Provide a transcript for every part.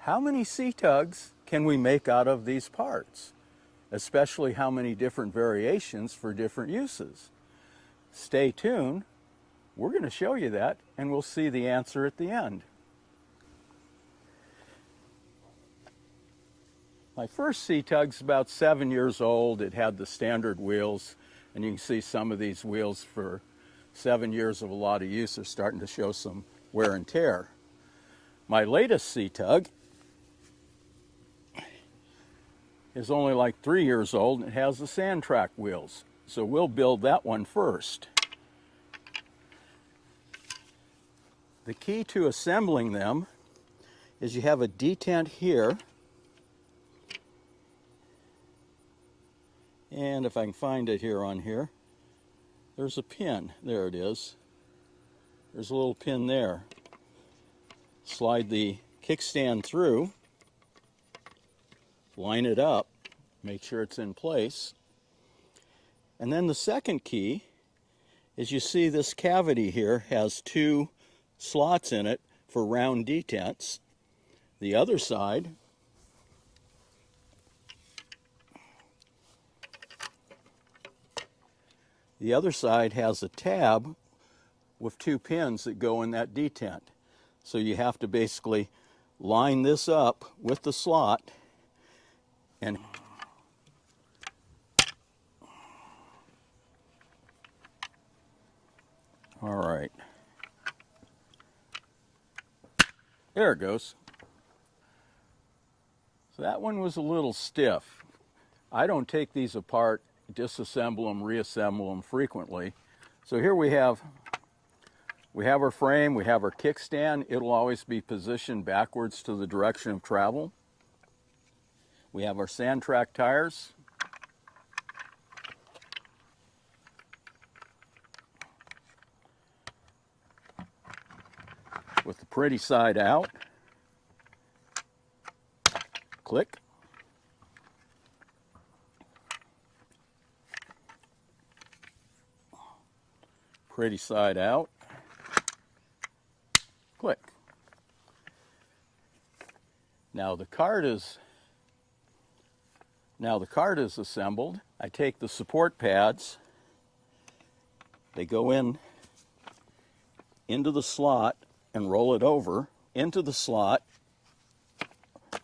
How many C tugs can we make out of these parts? Especially how many different variations for different uses? Stay tuned. We're going to show you that, and we'll see the answer at the end. My first C Tug's about 7 years old. It had the standard wheels, and you can see some of these wheels for 7 years of a lot of use are starting to show some wear and tear. My latest C Tug is only like 3 years old, and it has the sand track wheels. So we'll build that one first. The key to assembling them is you have a detent here. And if I can find it here on here, there's a pin. There it is. There's a little pin there. Slide the kickstand through, line it up, make sure it's in place. And then the second key is you see this cavity here has 2 slots in it for round detents. The other side has a tab with 2 pins that go in that detent. So you have to basically line this up with the slot and all right. There it goes. So that one was a little stiff. I don't take these apart, disassemble them, reassemble them frequently. So here we have our frame, we have our kickstand. It'll always be positioned backwards to the direction of travel. We have our sand track tires. With the pretty side out. Click. Pretty side out. Click. Now the cart is assembled. I take the support pads. They go into the slot and roll it over, into the slot,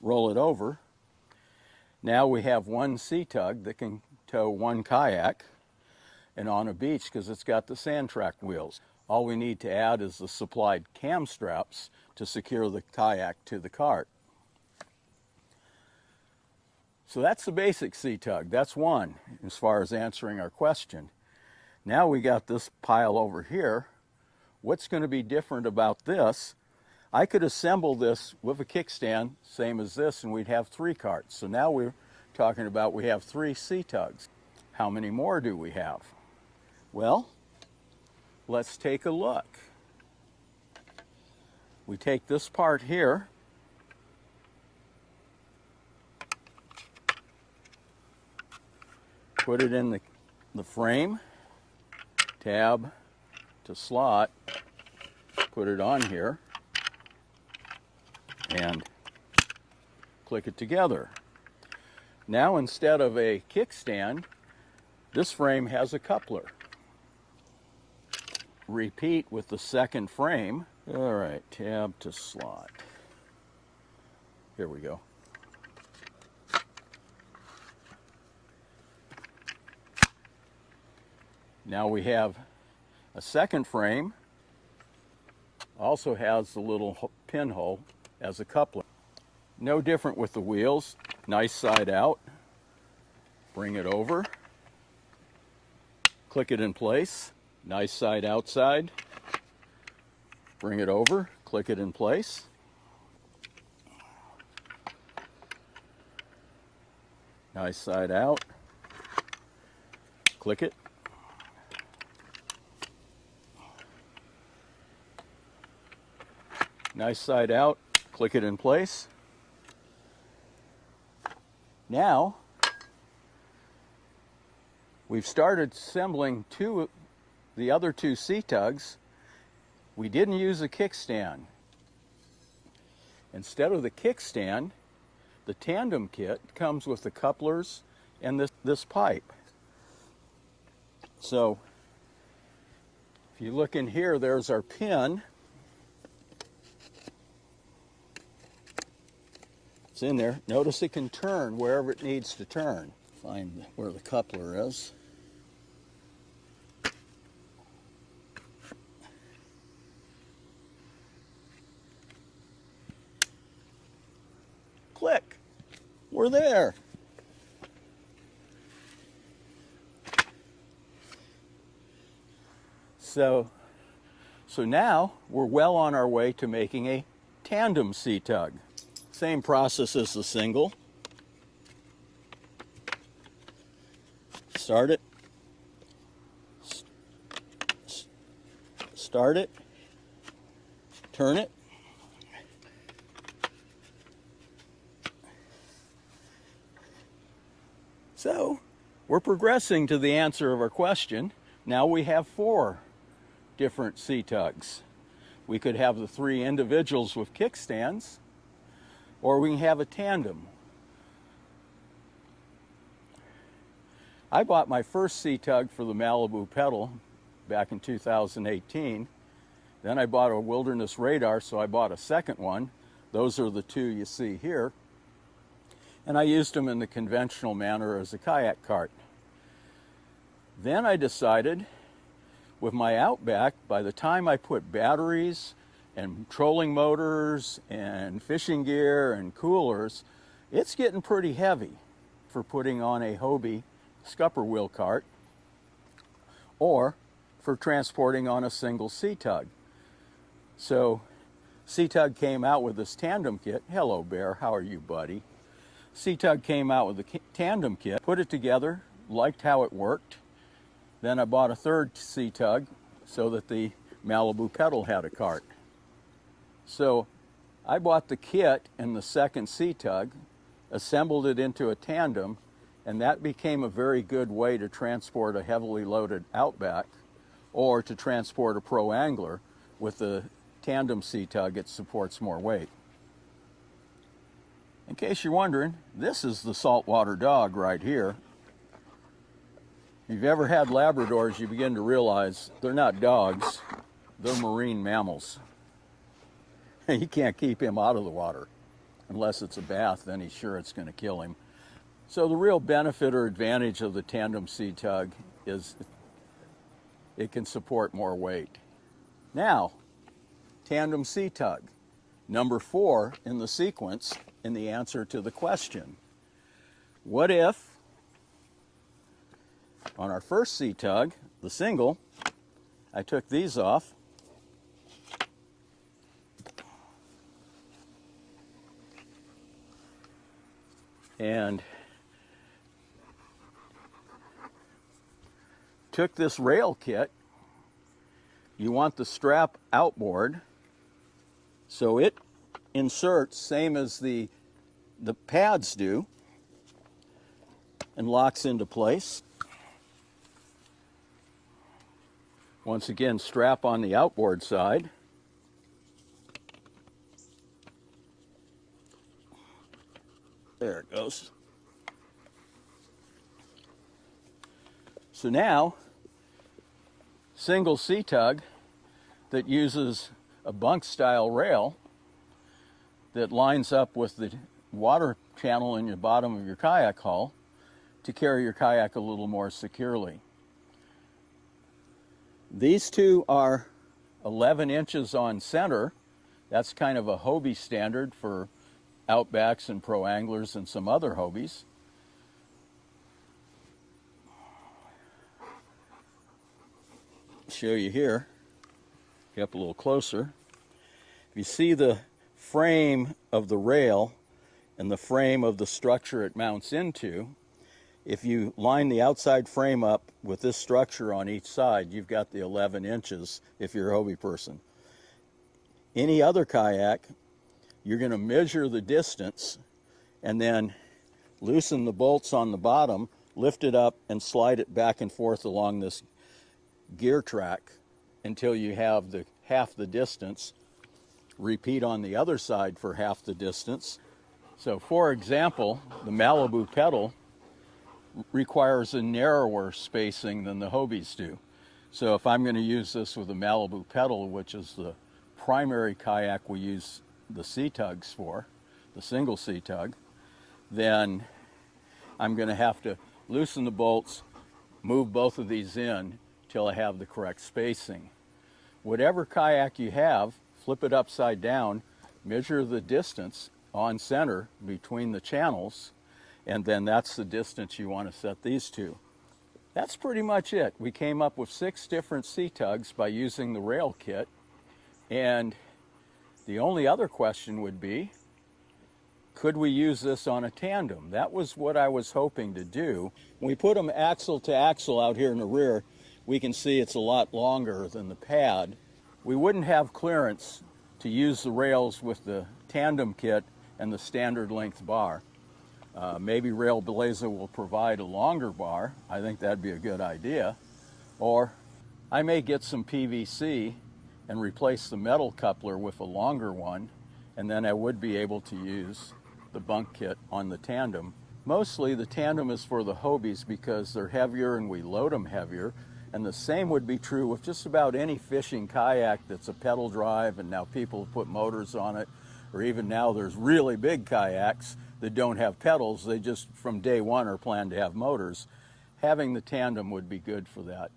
roll it over. Now we have one C Tug that can tow one kayak and on a beach because it's got the sand track wheels. All we need to add is the supplied cam straps to secure the kayak to the cart. So that's the basic C Tug. That's one as far as answering our question. Now we got this pile over here. What's going to be different about this? I could assemble this with a kickstand, same as this, and we'd have 3 carts. So now we're talking about we have 3 C Tugs. How many more do we have? Well, let's take a look. We take this part here, put it in the frame, tab to slot, put it on here, and click it together. Now instead of a kickstand, this frame has a coupler. Repeat with the second frame. All right, tab to slot. Here we go. Now we have a second frame, also has the little pinhole as a coupler. No different with the wheels. Nice side out. Bring it over. Click it in place. Nice side outside. Bring it over. Click it in place. Nice side out. Click it. Nice side out, click it in place. Now, we've started assembling the other 2 C Tugs. We didn't use a kickstand. Instead of the kickstand, the Tandem kit comes with the couplers and this pipe. So if you look in here, there's our pin. It's in there. Notice it can turn wherever it needs to turn. Find where the coupler is. Click. We're there. So now we're well on our way to making a Tandem C Tug. Same process as the single. Start it. Start it. Turn it. So we're progressing to the answer of our question. Now we have 4 different C Tugs. We could have the 3 individuals with kickstands, or we can have a tandem. I bought my first C Tug for the Malibu pedal back in 2018. Then I bought a wilderness radar, so I bought a second one. Those are the 2 you see here. And I used them in the conventional manner as a kayak cart. Then I decided, with my Outback, by the time I put batteries and trolling motors and fishing gear and coolers, it's getting pretty heavy for putting on a Hobie scupper wheel cart or for transporting on a single C Tug. So C Tug came out with this Tandem kit. Hello, Bear, how are you, buddy? C Tug came out with the Tandem kit, put it together, liked how it worked. Then I bought a third C Tug so that the Malibu pedal had a cart. So I bought the kit and the second C Tug, assembled it into a Tandem, and that became a very good way to transport a heavily loaded Outback or to transport a pro angler. With the Tandem C Tug, it supports more weight. In case you're wondering, this is the saltwater dog right here. If you've ever had Labradors, you begin to realize they're not dogs, they're marine mammals. You can't keep him out of the water. Unless it's a bath, then he's sure it's going to kill him. So the real benefit or advantage of the Tandem C Tug is it can support more weight. Now, Tandem C Tug, number 4 in the sequence in the answer to the question. What if, on our first C Tug, the single, I took these off, and took this rail kit. You want the strap outboard, so it inserts same as the pads do and locks into place. Once again, strap on the outboard side. There it goes. So now, single C Tug that uses a bunk style rail that lines up with the water channel in the bottom of your kayak hull to carry your kayak a little more securely. These 2 are 11 inches on center. That's kind of a Hobie standard for Outbacks and pro anglers and some other Hobies. Show you here, get up a little closer. You see the frame of the rail and the frame of the structure it mounts into. If you line the outside frame up with this structure on each side, you've got the 11 inches if you're a Hobie person. Any other kayak, you're going to measure the distance and then loosen the bolts on the bottom, lift it up, and slide it back and forth along this gear track until you have half the distance repeat on the other side for half the distance. So for example, the Malibu pedal requires a narrower spacing than the Hobies do. So if I'm going to use this with a Malibu pedal, which is the primary kayak we use the C Tugs for, the single C Tug, then I'm going to have to loosen the bolts, move both of these in till I have the correct spacing. Whatever kayak you have, flip it upside down, measure the distance on center between the channels, and then that's the distance you want to set these to. That's pretty much it. We came up with 6 different C Tugs by using the rail kit, and the only other question would be, could we use this on a tandem? That was what I was hoping to do. When we put them axle to axle out here in the rear, we can see it's a lot longer than the pad. We wouldn't have clearance to use the rails with the tandem kit and the standard length bar. Maybe Railblaiza will provide a longer bar. I think that'd be a good idea. Or I may get some PVC and replace the metal coupler with a longer one, and then I would be able to use the bunk kit on the tandem. Mostly the tandem is for the Hobies because they're heavier and we load them heavier. And the same would be true with just about any fishing kayak that's a pedal drive, and now people put motors on it, or even now there's really big kayaks that don't have pedals. They just from day one are planned to have motors. Having the tandem would be good for that.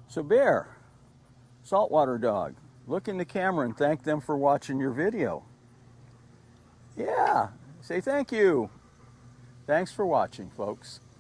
So Bear, Saltwater Dog, look in the camera and thank them for watching your video. Yeah, say thank you. Thanks for watching, folks.